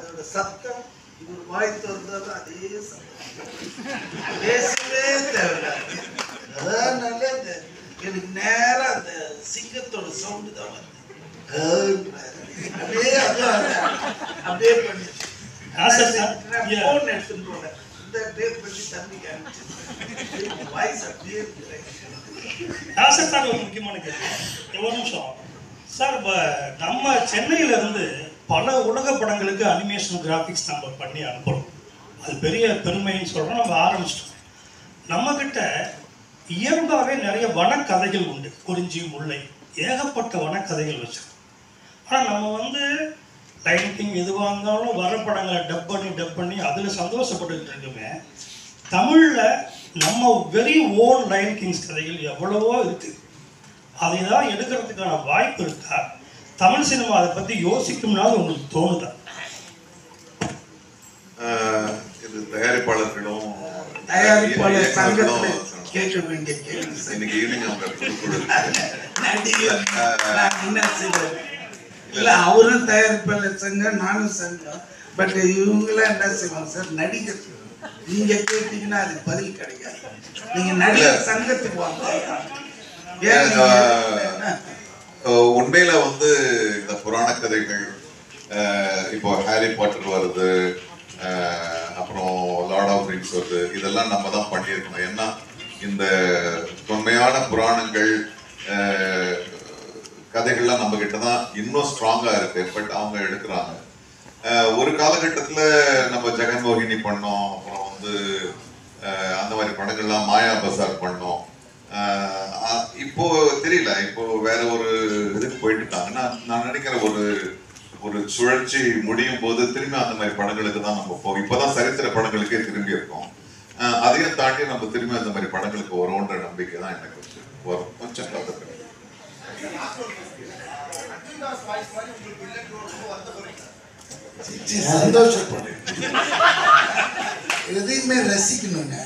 அதோட சத்தம் இவர் வாய் திறந்தாலும் அதே சத்தம், பேசவே தேவையில்லை. அதான் நல்ல எனக்கு நேரா அந்த சிங்கத்தோட சவுண்டு தான் வந்து அப்படியே அப்படியே பண்ணிச்சு. போன் எடுத்துட்டு போனேன், இந்த டேப் பண்ணி தம்பிக்கு அனுப்பிச்சு வாய்ஸ் அப்படியே இருக்கு. ஒரு முக்கியமான கேள்வி, ஒரு நிமிஷம் சார். இப்போ நம்ம சென்னையில இருந்து பல உலக படங்களுக்கு அனிமேஷன் கிராஃபிக்ஸ் நம்ம பண்ணி அனுப்புறோம். அது பெரிய பெருமைன்னு சொல்றோம். நம்ம ஆரம்பிச்சிட்டோம். நம்ம கிட்ட இயல்பாகவே நிறைய வனக்கதைகள் உண்டு. குறிஞ்சி, முல்லை, ஏகப்பட்ட வனக்கதைகள் வச்சிருக்கோம். ஆனால் நம்ம வந்து லைன் கிங் எதுவாக இருந்தாலும் வர படங்களை டப் பண்ணி அதில் சந்தோஷப்பட்டுக்கிட்டு இருக்கோமே. தமிழில் நம்ம வெரி ஓன் லைன் கிங்ஸ் கதைகள் எவ்வளவோ இருக்குது. அதை தான் எடுக்கிறதுக்கான வாய்ப்பு இருக்கா? தமிழ் சினிமா அதை பற்றி யோசிக்கும்னாலும் உங்களுக்கு தோணுதா? இது தயாரிப்பாளர்களும் தயாரிப்பாளர் சங்கத்தில் கேட்க வேண்டிய கேள்வி. இன்னைக்கு ஈவினிங் அவங்க என்ன செய்வது இல்லை, அவரும் தயாரிப்பாளர் சங்கம், நானும் சங்கம். பட் இவங்களாம் என்ன செய்வாங்க சார், நடிகர். நீங்க கேட்டீங்கன்னா அதுக்கு பதில் கிடைக்காது. நீங்க நடிகர் சங்கத்துக்கு வாங்க. உண்மையில வந்து இந்த புராண கதைகள், இப்போ ஹாரி பாட்டர் வருது, அப்புறம் லார்ட் ஆஃப் ரிங்ஸ் வருது, இதெல்லாம் நம்ம தான் பண்ணியிருக்கணும். ஏன்னா இந்த தொன்மையான புராணங்கள் கதைகள்லாம் நம்ம கிட்ட தான் இன்னும் ஸ்ட்ராங்கா இருக்கு. பட் அவங்க எடுக்கிறாங்க. ஒரு காலகட்டத்தில் நம்ம ஜெகன்மோகினி பண்ணோம், அப்புறம் வந்து அந்த மாதிரி படங்கள்லாம் மாயா பசார் பண்ணோம். இப்போ தெரியல, இப்போ வேற ஒரு இதுக்கு போயிட்டு இருக்காங்கன்னா நான் நினைக்கிறேன் ஒரு சுழற்சி முடியும் போது திரும்பி அந்த மாதிரி படங்களுக்கு தான் நம்ம போவோம். இப்போதான் சரித்திர படங்களுக்கே திரும்பி இருக்கோம். அதையும் தாண்டி நம்ம திரும்பி அந்த மாதிரி படங்களுக்கு வரும்ன்ற நம்பிக்கை தான் எனக்கு வரும். கொஞ்சம் காலத்துக்கு சந்தோஷப்படு, எதையுமே ரசிக்கணுங்க.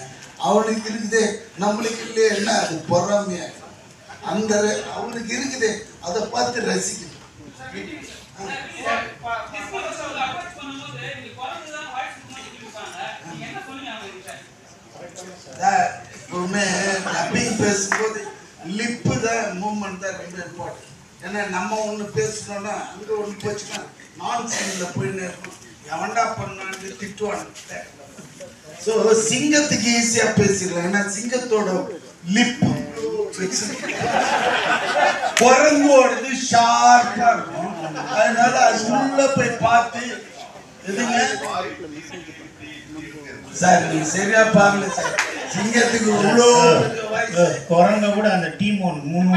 அவனுக்கு இருக்குதே, நம்மளுக்கு இல்லையே, என்ன அது பொறாமையா? அந்த அவனுக்கு இருக்குதே, அதை பார்த்து ரசிக்கணும். எப்பவுமே டப்பிங் பேசும்போது லிப்பு தான், மூவ்மெண்ட் தான் ரொம்ப இம்பார்ட்டன்ட். ஏன்னா நம்ம ஒன்று பேசணும்னா அங்கே ஒன்று போச்சுன்னா நான் சீனில் போயின்னு இருக்கும். எவன்டா பண்ணான்னு திட்டுவானு. ஸோ சிங்கத்துக்கு ஈஸியாக பேசிடலாம். ஏன்னா சிங்கத்தோட லிப்பு குரங்கோடது ஷார்ப்பா இருக்கும். அதனால அது உள்ள போய் பார்த்து எதுங்க சார், நீங்க சரியா பாருங்க சார். சிங்கத்துக்கு இவ்வளோ குரங்க கூட அந்த டீம் ஒன்று மூணு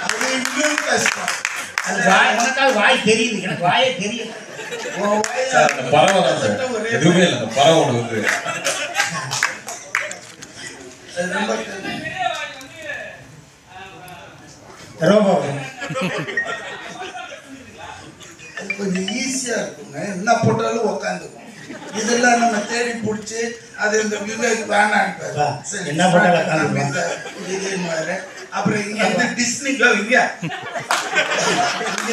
அது இன்னும் கஷ்டம். உனக்காக வாய் தெரியுது, எனக்கு வாயே தெரியும். எதுவுமே இல்லை, பறவை ஒன்று வந்து கொஞ்சம் ஈஸியா இருக்குங்க. என்ன போட்டாலும் உக்காந்துக்கும். இதெல்லாம் நம்ம தேடி பிடிச்சி அது இந்த விவேக் வேணான்னு என்ன போட்டாலும் அப்புறம் இங்க இருந்து டிஸ்னிக்கோ இங்க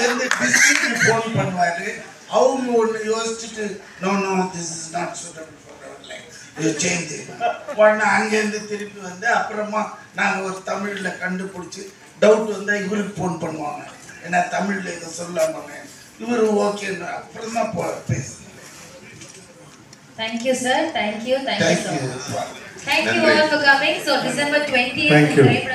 இருந்து டிஸ்னிக்கு போன் பண்ணுவாரு. அவங்க ஒன்று யோசிச்சுட்டு no this is not suitable for life, change. உடனே அங்கேருந்து திருப்பி வந்து அப்புறமா நாங்கள் ஒரு தமிழில் கண்டுபிடிச்சி டவுட் வந்தால் இவருக்கு ஃபோன் பண்ணுவாங்க. ஏன்னா தமிழில் இதை சொல்லாமாங்க. இவரு ஓகேன்னு அப்புறம் தான் பேசுங்க. Thank you, sir. Thank you so much. Thank you all for coming. So December 20th.